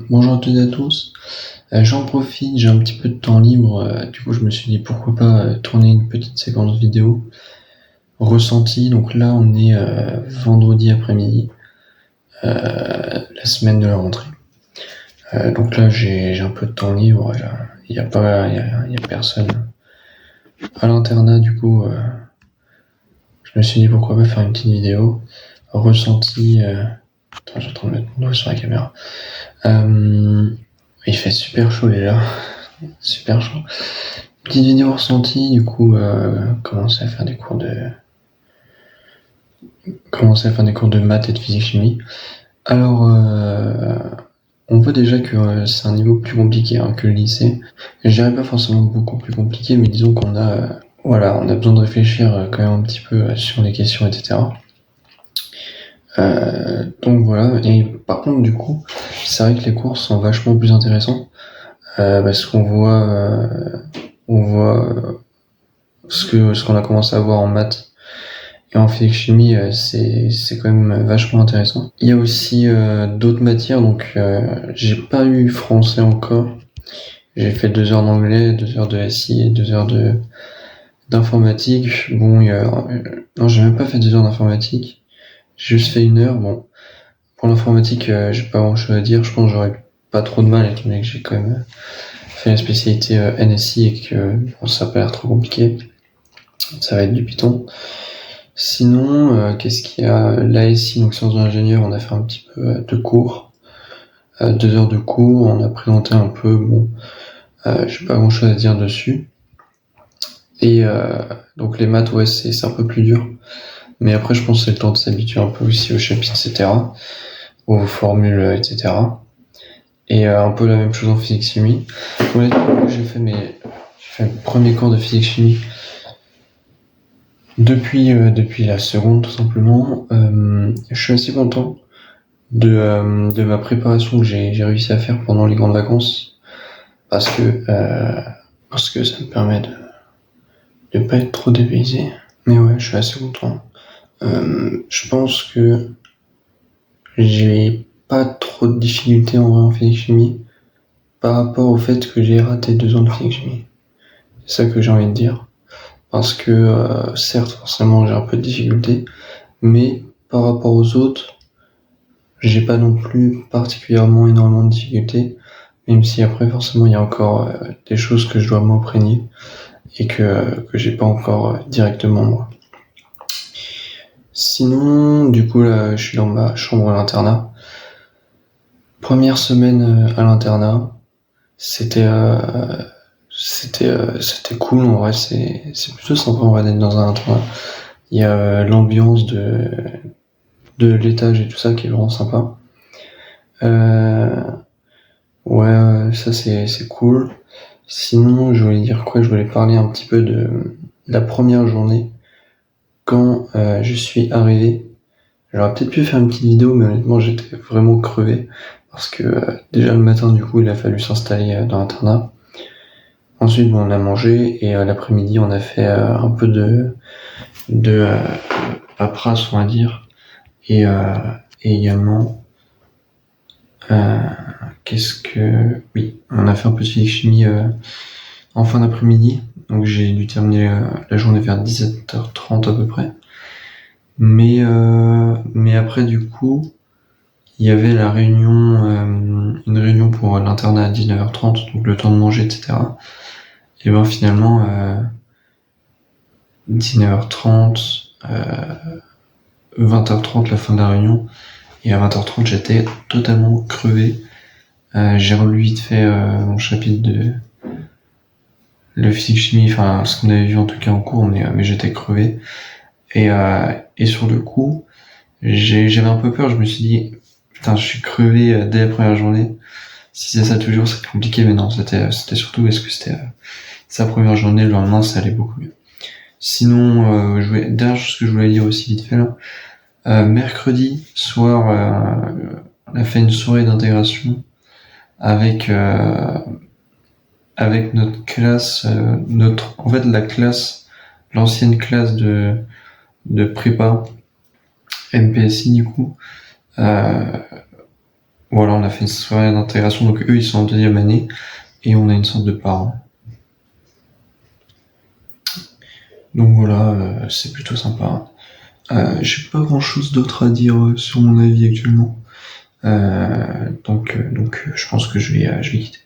Bonjour à toutes et à tous. J'en profite, j'ai un petit peu de temps libre. Du coup, je me suis dit pourquoi pas tourner une petite séquence vidéo ressenti. Donc là, on est vendredi après-midi, la semaine de la rentrée. Donc là, j'ai un peu de temps libre. Il y a personne à l'internat. Du coup, je me suis dit pourquoi pas faire une petite vidéo ressenti. Attends, j'ai en train de mettre mon doigt sur la caméra. Il fait super chaud déjà, super chaud. Petite vidéo ressentie, du coup, commencer à faire des cours de maths et de physique-chimie. Alors, on voit déjà que c'est un niveau plus compliqué que le lycée. Je dirais pas forcément beaucoup plus compliqué, mais disons qu'on a, on a besoin de réfléchir quand même un petit peu sur les questions, etc. Donc voilà. Et par contre, du coup, c'est vrai que les cours sont vachement plus intéressants parce qu'on voit ce qu'on a commencé à voir en maths et en physique-chimie, c'est quand même vachement intéressant. Il y a aussi d'autres matières, donc j'ai pas eu français encore. J'ai fait 2 heures d'anglais, 2 heures de SI et 2 heures d'informatique. Bon, non, j'ai même pas fait 2 heures d'informatique. J'ai juste fait 1 heure. Bon, pour l'informatique, j'ai pas grand chose à dire. Je pense que j'aurais pas trop de mal, étant donné que j'ai quand même fait la spécialité NSI et que bon, ça a pas l'air trop compliqué. Ça va être du Python. Sinon, qu'est-ce qu'il y a? L'ASI, donc sciences de l'ingénieur, on a fait un petit peu de cours. 2 heures de cours, on a présenté un peu, bon, j'ai pas grand chose à dire dessus. Et donc les maths, ouais, c'est un peu plus dur. Mais après, je pense que c'est le temps de s'habituer un peu aussi aux chapitres, etc. Aux formules, etc. Et un peu la même chose en physique-chimie. Honnêtement, j'ai fait le premier cours de physique-chimie depuis la seconde, tout simplement. Je suis assez content de ma préparation que j'ai réussi à faire pendant les grandes vacances parce que ça me permet de pas être trop dépaysé. Mais ouais, je suis assez content. Je pense que j'ai pas trop de difficultés en vrai en physique-chimie par rapport au fait que j'ai raté 2 ans de physique-chimie. C'est ça que j'ai envie de dire. Parce que certes, forcément, j'ai un peu de difficultés, mais par rapport aux autres, j'ai pas non plus particulièrement énormément de difficultés, même si après forcément il y a encore des choses que je dois m'imprégner et que j'ai pas encore directement moi. Sinon, du coup là, je suis dans ma chambre à l'internat. Première semaine à l'internat, c'était c'était cool en vrai, c'est plutôt sympa en vrai d'être dans un internat. Il y a l'ambiance de l'étage et tout ça qui est vraiment sympa. Ouais, ça c'est cool. Sinon, je voulais dire quoi? Je voulais parler un petit peu de la première journée quand je suis arrivé. J'aurais peut-être pu faire une petite vidéo, mais honnêtement, j'étais vraiment crevé parce que déjà le matin, du coup, il a fallu s'installer dans l'internat. Ensuite, bon, on a mangé et l'après-midi, on a fait un peu de paperasse, on va dire, et également euh, oui, on a fait un peu de physique-chimie en fin d'après-midi, donc j'ai dû terminer la journée vers 17h30 à peu près. Mais après, du coup, il y avait la réunion, une réunion pour l'internat à 19h30, donc le temps de manger, etc. Et ben finalement, 19h30, 20h30, la fin de la réunion, et à 20h30, j'étais totalement crevé. J'ai relu vite fait mon chapitre de le physique-chimie, enfin ce qu'on avait vu en tout cas en cours, mais j'étais crevé. Et sur le coup, j'avais un peu peur, je me suis dit, putain, je suis crevé dès la première journée. Si c'est ça toujours, c'est compliqué, mais non, c'était surtout parce que c'était sa première journée, le lendemain, ça allait beaucoup mieux. Sinon, dernière chose que je voulais dire aussi vite fait là, mercredi soir, on a fait une soirée d'intégration avec notre classe, en fait la classe, l'ancienne classe de prépa MPSI du coup. Voilà, on a fait une soirée d'intégration, donc eux ils sont en 2e année et on a une sorte de parents. Donc voilà, c'est plutôt sympa. J'ai pas grand chose d'autre à dire sur mon avis actuellement. Donc je pense que je vais quitter.